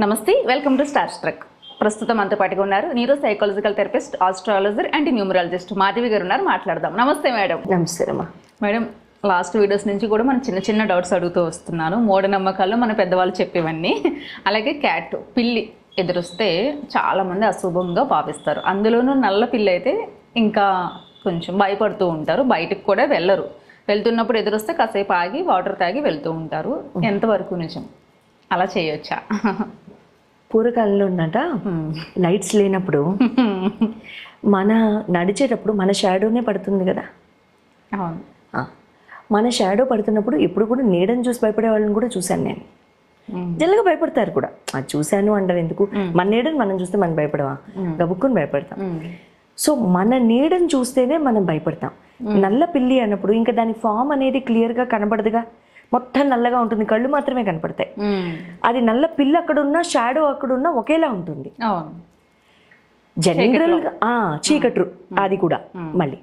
నమస్తే welcome to star truck. ప్రస్తుతం అంతా పాటుగా ఉన్నారు neuro psychological therapist, astrologer and numerologist Madhavi గారు ఉన్నారు. మాట్లాడదాం. నమస్తే మేడం. నమస్తే అమ్మా. మేడం, లాస్ట్ వీడియోస్ నుంచి కూడా మనం చిన్న చిన్న డౌట్స్ అడుగుతూ వస్తున్నాను. మూఢనమ్మకాలు మన పెద్దవాళ్ళు చెప్పేవన్నీ. అలాగే క్యాట్, పిల్లి ఎదురొస్తే చాలామంది అశుభంగా భావిస్తారు. అందులోనూ నల్ల పిల్లి అయితే ఇంకా కొంచెం భయపడుతూ ఉంటారు, బయటకు కూడా వెళ్ళరు. వెళ్తున్నప్పుడు ఎదురొస్తే కాసేపు ఆగి వాటర్ తాగి వెళ్తూ ఉంటారు. ఎంతవరకు నిజం? అలా చేయొచ్చా? పూర్వకాలంలో ఉన్నట లైట్స్ లేనప్పుడు మన నడిచేటప్పుడు మన షాడోనే పడుతుంది కదా. అవును. మన షాడో పడుతున్నప్పుడు ఎప్పుడు కూడా నీడని చూసి భయపడే వాళ్ళని కూడా చూశాను నేను. జల్లుగా భయపడతారు కూడా. అది చూశాను అంటారు ఎందుకు? మన నీడని మనం చూస్తే మనం భయపడవా? గబుక్కుని భయపడతాం. సో మన నీడని చూస్తేనే మనం భయపడతాం. నల్ల పిల్లి అన్నప్పుడు ఇంకా దాని ఫామ్ అనేది క్లియర్గా కనబడదుగా, మొత్తం నల్లగా ఉంటుంది, కళ్ళు మాత్రమే కనపడతాయి. అది నల్ల పిల్ల అక్కడున్నా షాడో అక్కడున్నా ఒకేలా ఉంటుంది. జనరల్ గా చీకట్రు అది కూడా మళ్ళీ.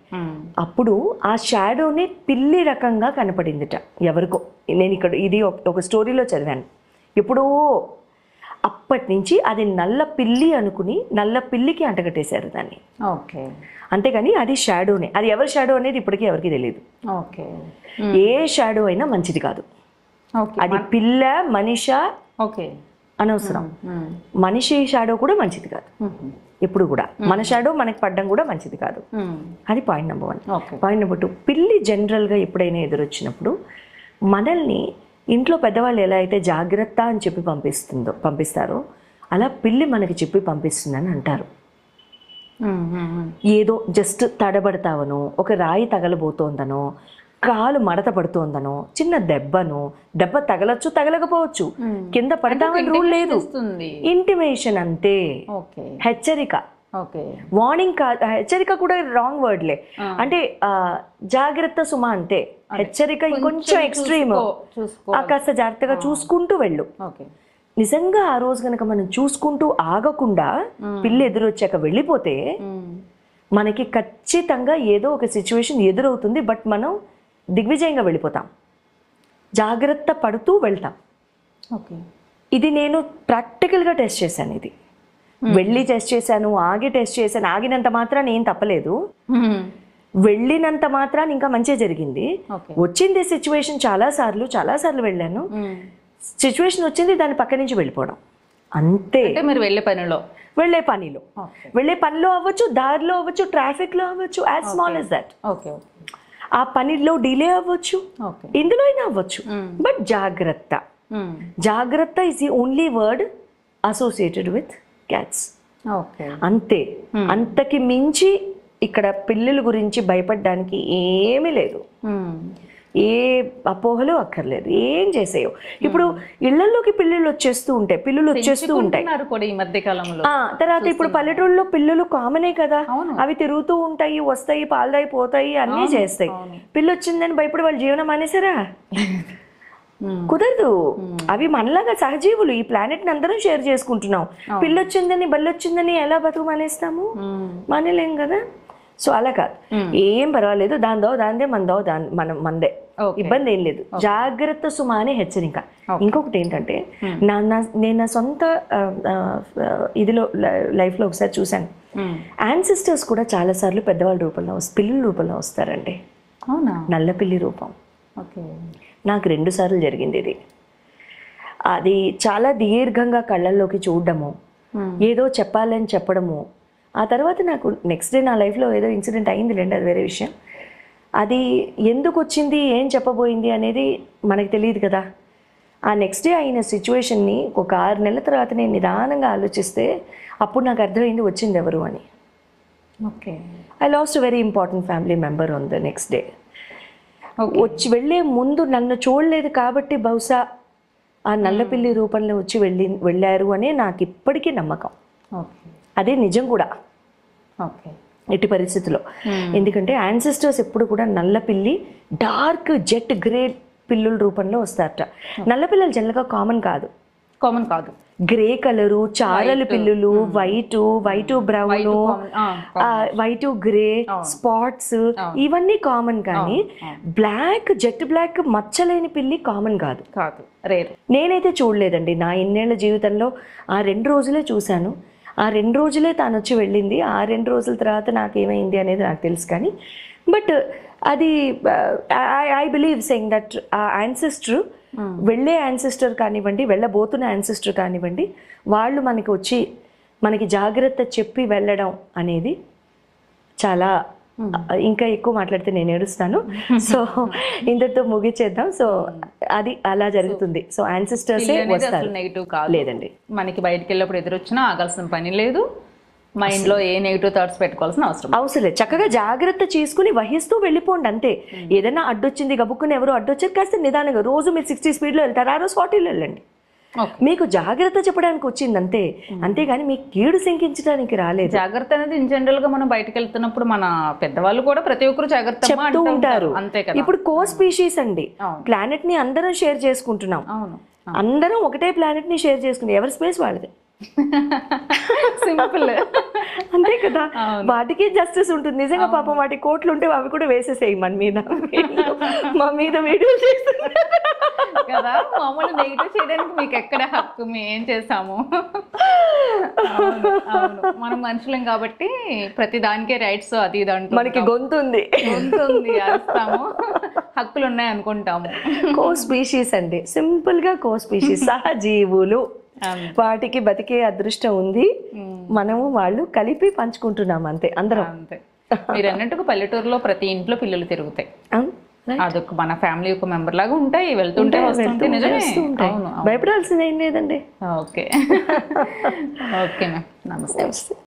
అప్పుడు ఆ షాడోని పిల్లి రకంగా కనపడిందిట ఎవరికో. నేను ఇక్కడ ఇది ఒక స్టోరీలో చదివాను ఎప్పుడో. అప్పటి నుంచి అది నల్ల పిల్లి అనుకుని నల్ల పిల్లికి అంటగట్టేశారు దాన్ని. ఓకే. అంతేగాని అది షాడోనే. అది ఎవరి షాడో అనేది ఇప్పటికీ ఎవరికి తెలియదు. ఓకే. ఏ షాడో అయినా మంచిది కాదు. అది పిల్ల మనిషా ఓకే అనవసరం. మనిషి షాడో కూడా మంచిది కాదు ఎప్పుడు కూడా. మన షాడో మనకి పడ్డం కూడా మంచిది కాదు. అది పాయింట్ నెంబర్ 1. పాయింట్ నెంబర్ 2, పిల్లి జనరల్గా ఎప్పుడైనా ఎదురొచ్చినప్పుడు మనల్ని ఇంట్లో పెద్దవాళ్ళు ఎలా అయితే జాగ్రత్త అని చెప్పి పంపిస్తారో అలా పిల్లి మనకి చెప్పి పంపిస్తుందని అంటారు. ఏదో జస్ట్ తడబడతావనో, ఒక రాయి తగలబోతోందనో, కాలు మడత పడుతోందనో, చిన్న దెబ్బ తగలచ్చు తగలకపోవచ్చు, కింద పడతామని రూల్ లేదు. ఇంటిమేషన్ అంతే, హెచ్చరిక. వార్నింగ్ హెచ్చరిక కూడా రాంగ్ వర్డ్లే. అంటే జాగ్రత్త సుమా అంతే. హెచ్చరిక ఇంకొంచెం ఎక్స్ట్రీమ్. కాస్త జాగ్రత్తగా చూసుకుంటూ వెళ్ళు. నిజంగా ఆ రోజు కనుక మనం చూసుకుంటూ ఆగకుండా పిల్లి ఎదురొచ్చాక వెళ్ళిపోతే మనకి ఖచ్చితంగా ఏదో ఒక సిచ్యువేషన్ ఎదురవుతుంది. బట్ మనం దిగ్విజయంగా వెళ్ళిపోతాం, జాగ్రత్త పడుతూ వెళ్తాం. ఇది నేను ప్రాక్టికల్గా టెస్ట్ చేశాను. ఇది వెళ్ళి టెస్ట్ చేశాను, ఆగి టెస్ట్ చేశాను. ఆగినంత మాత్రాన్ని ఏం తప్పలేదు, వెళ్ళినంత మాత్రాన్ని ఇంకా మంచిగా జరిగింది. వచ్చింది సిచ్యువేషన్, చాలా సార్లు వెళ్ళాను. సిచ్యువేషన్ వచ్చింది, దాని పక్క నుంచి వెళ్ళిపోవడం అంతే. మీరు వెళ్ళే పనిలో అవ్వచ్చు, దారిలో అవ్వచ్చు, ట్రాఫిక్ లో అవ్వచ్చు, యాజ్ స్మాల్ యాజ్ దట్. ఆ పనిలో డిలే అవ్వచ్చు, ఇందులో అయినా అవ్వచ్చు. బట్ జాగ్రత్త is the only word associated with cats. అంతే. అంతకి మించి ఇక్కడ పిల్లల గురించి భయపడడానికి ఏమీ లేదు. ఏ అపోహలు అక్కర్లేదు. ఏం చేసేయో. ఇప్పుడు ఇళ్లలోకి పిల్లులు వచ్చేస్తూ ఉంటాయి. తర్వాత ఇప్పుడు పల్లెటూళ్ళలో పిల్లులు కామనే కదా. అవి తిరుగుతూ ఉంటాయి, వస్తాయి, పాలదాయి, పోతాయి, అన్నీ చేస్తాయి. పిల్లి వచ్చిందని భయపడి వాళ్ళు జీవనం మానేసారా? కుదరదు. అవి మనలాగా సహజీవులు. ఈ ప్లానెట్ ని అందరం షేర్ చేసుకుంటున్నాం. పిల్లొచ్చిందని బల్లొచ్చిందని ఎలా బతుకు మానేస్తాము? మానేలేం కదా. సో అలా కాదు, ఏం పర్వాలేదు, దాందే మందే, ఇబ్బంది ఏం లేదు. జాగ్రత్త సుమా అనే హెచ్చరిక. ఇంకొకటి ఏంటంటే, నేను నా సొంత ఇదిలో లైఫ్లో ఒకసారి చూశాను. యాన్సిస్టర్స్ కూడా చాలా సార్లు పెద్దవాళ్ళ రూపంలో పిల్లుల రూపంలో వస్తారండి. నల్ల పిల్లి రూపం. నాకు 2 సార్లు జరిగింది ఇది. అది చాలా దీర్ఘంగా కళ్ళల్లోకి చూడడము, ఏదో చెప్పాలని చెప్పడము. ఆ తర్వాత నాకు నెక్స్ట్ డే నా లైఫ్లో ఏదో ఇన్సిడెంట్ అయింది లేండి, అది వేరే విషయం. అది ఎందుకు వచ్చింది, ఏం చెప్పబోయింది అనేది మనకు తెలియదు కదా. ఆ నెక్స్ట్ డే అయిన సిచ్యువేషన్ని ఒక 6 నెలల తర్వాత నేను నిదానంగా ఆలోచిస్తే అప్పుడు నాకు అర్థమైంది వచ్చింది ఎవరు అని. I last very important family member on the next day. వచ్చి వెళ్ళే ముందు నన్ను చూడలేదు కాబట్టి బహుశా ఆ నల్లపిల్లి రూపంలో వచ్చి వెళ్ళారు అనే నాకు ఇప్పటికీ నమ్మకం. అదే నిజం కూడా ఎట్టి పరిస్థితిలో. ఎందుకంటే యాన్సిస్టర్స్ ఎప్పుడు కూడా నల్ల పిల్లి, డార్క్ జెట్ గ్రే పిల్లుల రూపంలో వస్తారట. నల్ల పిల్లలు జనరల్గా కామన్ కాదు. గ్రే కలరు, చారల పిల్లులు, white brown, white grey, spots, ఇవన్నీ కామన్. కానీ బ్లాక్, జెట్ బ్లాక్ మచ్చలేని పిల్లి కామన్ కాదు. నేనైతే చూడలేదండి నా ఇన్నేళ్ల జీవితంలో. ఆ 2 రోజులే చూశాను. ఆ 2 రోజులే తాను వచ్చి వెళ్ళింది. ఆ 2 రోజుల తర్వాత నాకేమైంది అనేది నాకు తెలుసు. కానీ బట్ అది ఐ బిలీవ్ సెయింగ్ దట్ ఆ యాన్సెస్టర్, వెళ్ళే యాన్సెస్టర్ కానివ్వండి, వెళ్ళబోతున్న యాన్సెస్టర్ కానివ్వండి, వాళ్ళు మనకి వచ్చి మనకి జాగ్రత్త చెప్పి వెళ్ళడం అనేది చాలా, ఇంకా ఎక్కువ మాట్లాడితే నేను ఏడుస్తాను. సో ఇంతటితో ముగిచేద్దాం. సో అది అలా జరుగుతుంది. సో యాన్సెస్టర్సే వస్తారు. నెగిటివ్ కాదు. లేదండి, మనకి బయటకు వెళ్ళినప్పుడు ఎదురొచ్చినా ఆగాల్సిన పని లేదు. మైండ్లో ఏ నెగిటివ్ థాట్స్ పెట్టుకోవాల్సిన అవసరం లేదు. చక్కగా జాగ్రత్త చేసుకుని వహిస్తూ వెళ్ళిపోండి అంతే. ఏదైనా అడ్డొచ్చింది, గబుక్కుని ఎవరు అడ్డొచ్చారు, కాస్త నిదానంగా, రోజు మీరు 60 స్పీడ్లో వెళ్తారు, ఆ రోజు 40లో వెళ్ళండి. మీకు జాగ్రత్త చెప్పడానికి వచ్చింది అంతే. అంతేగాని మీకు కీడు శంకించడానికి రాలేదు. జాగ్రత్త అనేది ఇన్ జనరల్ గా మనం బయటకు వెళ్తున్నప్పుడు మన పెద్దవాళ్ళు కూడా ప్రతి ఒక్కరు జాగ్రత్త చెప్తూ ఉంటారు. అంతే కదా. ఇప్పుడు కో స్పీషీస్ అండి, ప్లానెట్ ని అందరం షేర్ చేసుకుంటున్నాం. అందరం ఒకటే ప్లానెట్ ని షేర్ చేసుకుంటాం. ఎవరి స్పేస్ వాళ్ళది. సింపుల్. అంతే కదా. వాటికి జస్టిస్ ఉంటుంది. నిజంగా పాపం వాటి కోట్లు ఉంటే అవి కూడా వేసేసేయి మన మీద. మా మీద వీడియోలు చేస్తున్నారు కదా. మామూలు నెగిటివ్ చేయడానికి మీకు ఎక్కడ హక్కు? మేము ఏం చేసాము? మనం మనుషులం కాబట్టి ప్రతి దానికే రైట్స్ అది ఇది అంటూ మనకి గొంతుంది అరుస్తాము, హక్కులు ఉన్నాయి అనుకుంటాము. కో స్పీషీస్ అండి, సింపుల్ గా కో స్పీషీస్, సహజీవులు. వాటికి బతికే అదృష్టం ఉంది. మనము వాళ్ళు కలిపి పంచుకుంటున్నాం అంతే, అందరం. అంతే. మీరు అన్నట్టుగా పల్లెటూరులో ప్రతి ఇంట్లో పిల్లలు తిరుగుతాయి. అదొక మన ఫ్యామిలీ ఒక మెంబర్ లాగా ఉంటాయి. వెళ్తుంటే వస్తుంటే నిజమే. భయపడాల్సింది ఏం లేదండి. ఓకే. ఓకే మ్యామ్, నమస్తే.